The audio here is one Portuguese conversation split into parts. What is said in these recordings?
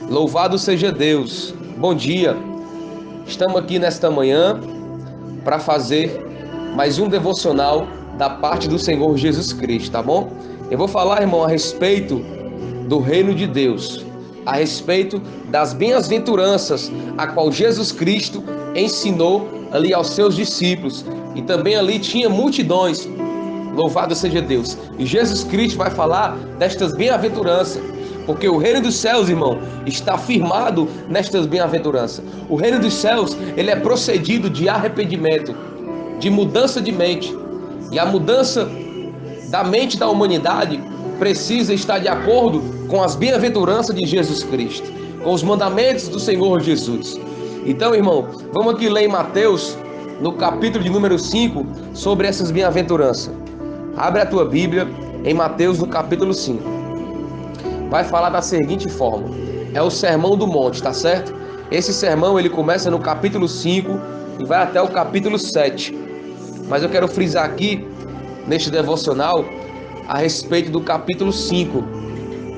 Louvado seja Deus. Bom dia. Estamos aqui nesta manhã para fazer mais um devocional da parte do Senhor Jesus Cristo, tá bom? Eu vou falar, irmão, a respeito do reino de Deus, a respeito das bem-aventuranças a qual Jesus Cristo ensinou ali aos seus discípulos, e também ali tinha multidões. Louvado seja Deus. E Jesus Cristo vai falar destas bem-aventuranças, porque o reino dos céus, irmão, está firmado nestas bem-aventuranças. O reino dos céus, ele é procedido de arrependimento, de mudança de mente. E a mudança da mente da humanidade precisa estar de acordo com as bem-aventuranças de Jesus Cristo, com os mandamentos do Senhor Jesus. Então, irmão, vamos aqui ler em Mateus, no capítulo de número 5, sobre essas bem-aventuranças. Abre a tua Bíblia em Mateus, no capítulo 5. Vai falar da seguinte forma: é o Sermão do Monte, tá certo? Esse sermão ele começa no capítulo 5 e vai até o capítulo 7. Mas eu quero frisar aqui, neste devocional, a respeito do capítulo 5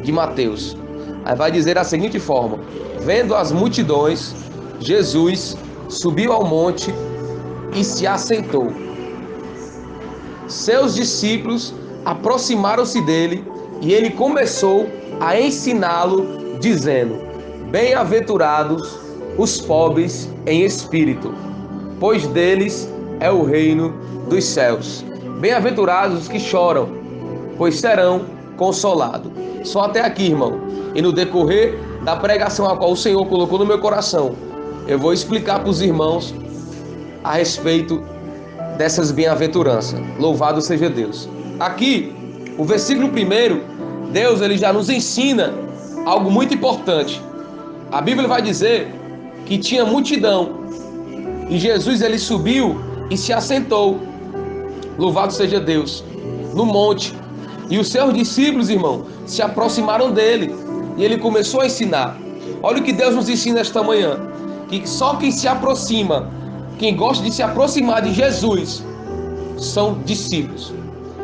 de Mateus. Aí vai dizer da seguinte forma: vendo as multidões, Jesus subiu ao monte e se assentou. Seus discípulos aproximaram-se dele e ele começou a ensiná-lo, dizendo: bem-aventurados os pobres em espírito, pois deles é o reino dos céus. Bem-aventurados os que choram, pois serão consolados. Só até aqui, irmão. E no decorrer da pregação a qual o Senhor colocou no meu coração, eu vou explicar para os irmãos a respeito dessas bem-aventuranças. Louvado seja Deus. Aqui, o versículo 1, Deus ele já nos ensina algo muito importante. A Bíblia vai dizer que tinha multidão e Jesus ele subiu e se assentou. Louvado seja Deus, no monte. E os seus discípulos, irmão, se aproximaram dele e ele começou a ensinar. Olha o que Deus nos ensina esta manhã: que só quem se aproxima, quem gosta de se aproximar de Jesus, são discípulos.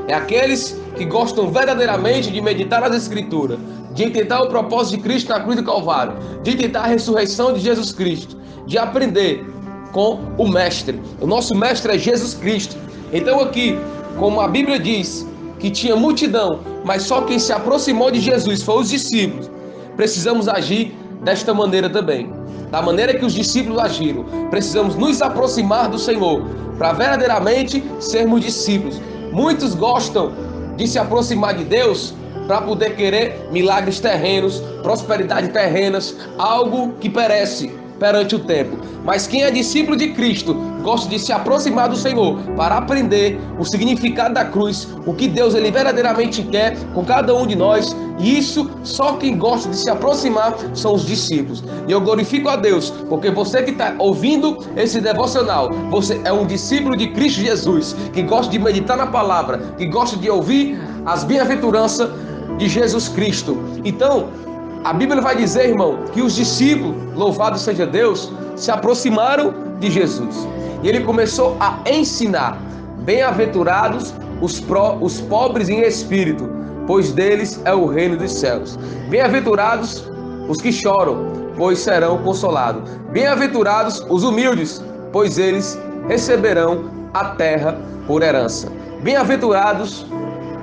É aqueles que gostam verdadeiramente de meditar nas Escrituras, de entender o propósito de Cristo na cruz do Calvário, de entender a ressurreição de Jesus Cristo, de aprender com o Mestre. O nosso Mestre é Jesus Cristo. Então aqui, como a Bíblia diz que tinha multidão, mas só quem se aproximou de Jesus foram os discípulos, precisamos agir desta maneira também. Da maneira que os discípulos agiram, precisamos nos aproximar do Senhor para verdadeiramente sermos discípulos. Muitos gostam de se aproximar de Deus para poder querer milagres terrenos, prosperidade terrenas, algo que perece perante o tempo. Mas quem é discípulo de Cristo gosta de se aproximar do Senhor para aprender o significado da cruz, o que Deus ele verdadeiramente quer com cada um de nós. E isso só quem gosta de se aproximar são os discípulos. E eu glorifico a Deus, porque você que está ouvindo esse devocional, você é um discípulo de Cristo Jesus, que gosta de meditar na palavra, que gosta de ouvir as bem-aventuranças de Jesus Cristo. Então, a Bíblia vai dizer, irmão, que os discípulos, louvado seja Deus, se aproximaram de Jesus. E ele começou a ensinar: bem-aventurados os pobres em espírito, pois deles é o reino dos céus. Bem-aventurados os que choram, pois serão consolados. Bem-aventurados os humildes, pois eles receberão a terra por herança. Bem-aventurados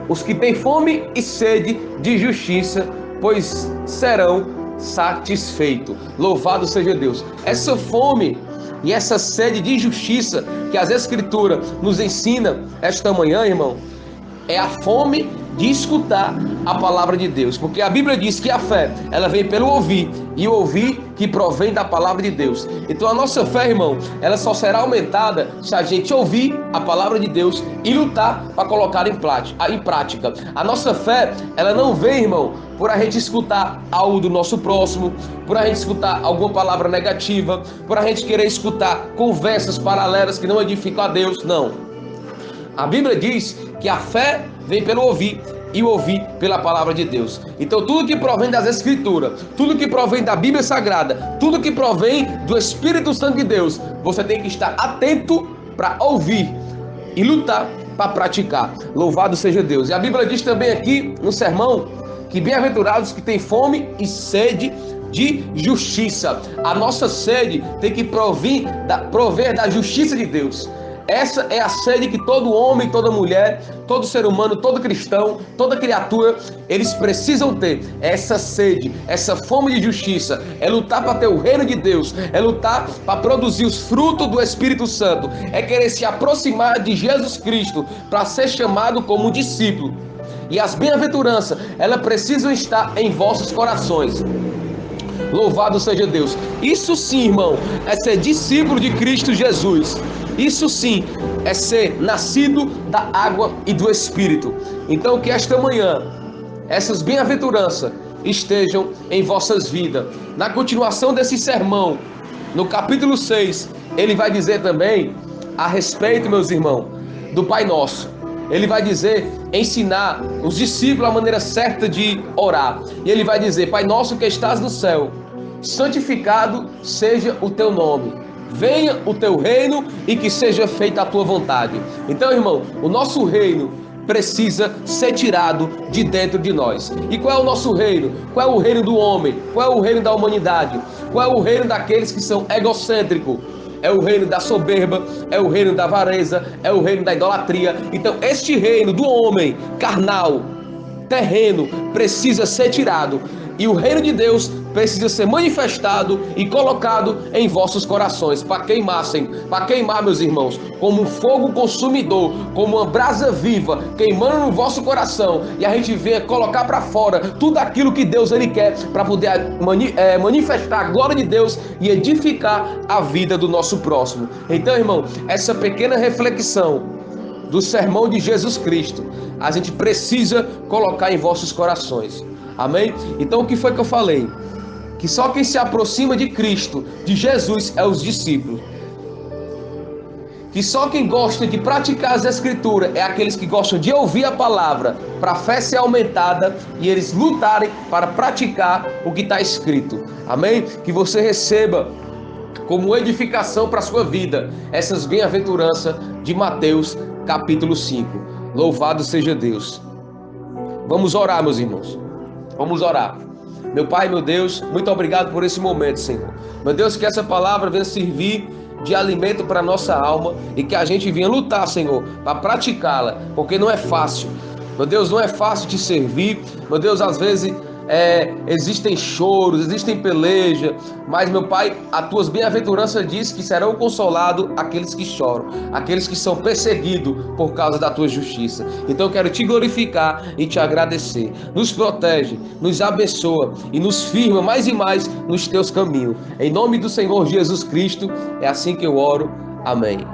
os que têm fome e sede de justiça, pois serão satisfeitos. Louvado seja Deus. Essa fome e essa sede de justiça que as Escrituras nos ensina esta manhã, irmão, é a fome de escutar a palavra de Deus, porque a Bíblia diz que a fé, ela vem pelo ouvir, e o ouvir que provém da palavra de Deus. Então a nossa fé, irmão, ela só será aumentada se a gente ouvir a palavra de Deus e lutar para colocar em prática. A nossa fé, ela não vem, irmão, por a gente escutar algo do nosso próximo, por a gente escutar alguma palavra negativa, por a gente querer escutar conversas paralelas que não edificam a Deus. Não. A Bíblia diz que a fé vem pelo ouvir e o ouvir pela palavra de Deus. Então tudo que provém das Escrituras, tudo que provém da Bíblia Sagrada, tudo que provém do Espírito Santo de Deus, você tem que estar atento para ouvir e lutar para praticar. Louvado seja Deus. E a Bíblia diz também aqui no sermão que bem-aventurados que têm fome e sede de justiça. A nossa sede tem que prover da justiça de Deus. Essa é a sede que todo homem, toda mulher, todo ser humano, todo cristão, toda criatura, eles precisam ter. Essa sede, essa fome de justiça, é lutar para ter o reino de Deus, é lutar para produzir os frutos do Espírito Santo, é querer se aproximar de Jesus Cristo para ser chamado como discípulo. E as bem-aventuranças, elas precisam estar em vossos corações. Louvado seja Deus. Isso sim, irmão, é ser discípulo de Cristo Jesus. Isso sim é ser nascido da água e do Espírito. Então que esta manhã essas bem-aventuranças estejam em vossas vidas. Na continuação desse sermão, no capítulo 6, ele vai dizer também a respeito, meus irmãos, do Pai Nosso. Ele vai dizer, ensinar os discípulos a maneira certa de orar. E ele vai dizer: Pai nosso que estás no céu, santificado seja o teu nome. Venha o teu reino e que seja feita a tua vontade. Então, irmão, o nosso reino precisa ser tirado de dentro de nós. E qual é o nosso reino? Qual é o reino do homem? Qual é o reino da humanidade? Qual é o reino daqueles que são egocêntricos? É o reino da soberba, é o reino da avareza, é o reino da idolatria. Então este reino do homem carnal, terreno, precisa ser tirado. E o reino de Deus precisa ser manifestado e colocado em vossos corações, para queimar, meus irmãos, como um fogo consumidor, como uma brasa viva, queimando no vosso coração, e a gente venha colocar para fora tudo aquilo que Deus ele quer, para poder manifestar a glória de Deus e edificar a vida do nosso próximo. Então, irmão, essa pequena reflexão do sermão de Jesus Cristo, a gente precisa colocar em vossos corações. Amém? Então o que foi que eu falei? Que só quem se aproxima de Cristo, de Jesus, é os discípulos. Que só quem gosta de praticar as Escrituras é aqueles que gostam de ouvir a palavra, para a fé ser aumentada e eles lutarem para praticar o que está escrito. Amém? Que você receba como edificação para a sua vida essas bem-aventuranças de Mateus capítulo 5. Louvado seja Deus. Vamos orar, meus irmãos. Vamos orar. Meu Pai, meu Deus, muito obrigado por esse momento, Senhor. Meu Deus, que essa palavra venha servir de alimento para a nossa alma e que a gente venha lutar, Senhor, para praticá-la, porque não é fácil. Meu Deus, não é fácil te servir. Meu Deus, às vezes existem choros, existem peleja, mas, meu Pai, as tuas bem-aventuranças diz que serão consolados aqueles que choram, aqueles que são perseguidos por causa da tua justiça. Então eu quero te glorificar e te agradecer. Nos protege, nos abençoa e nos firma mais e mais nos teus caminhos. Em nome do Senhor Jesus Cristo, é assim que eu oro. Amém.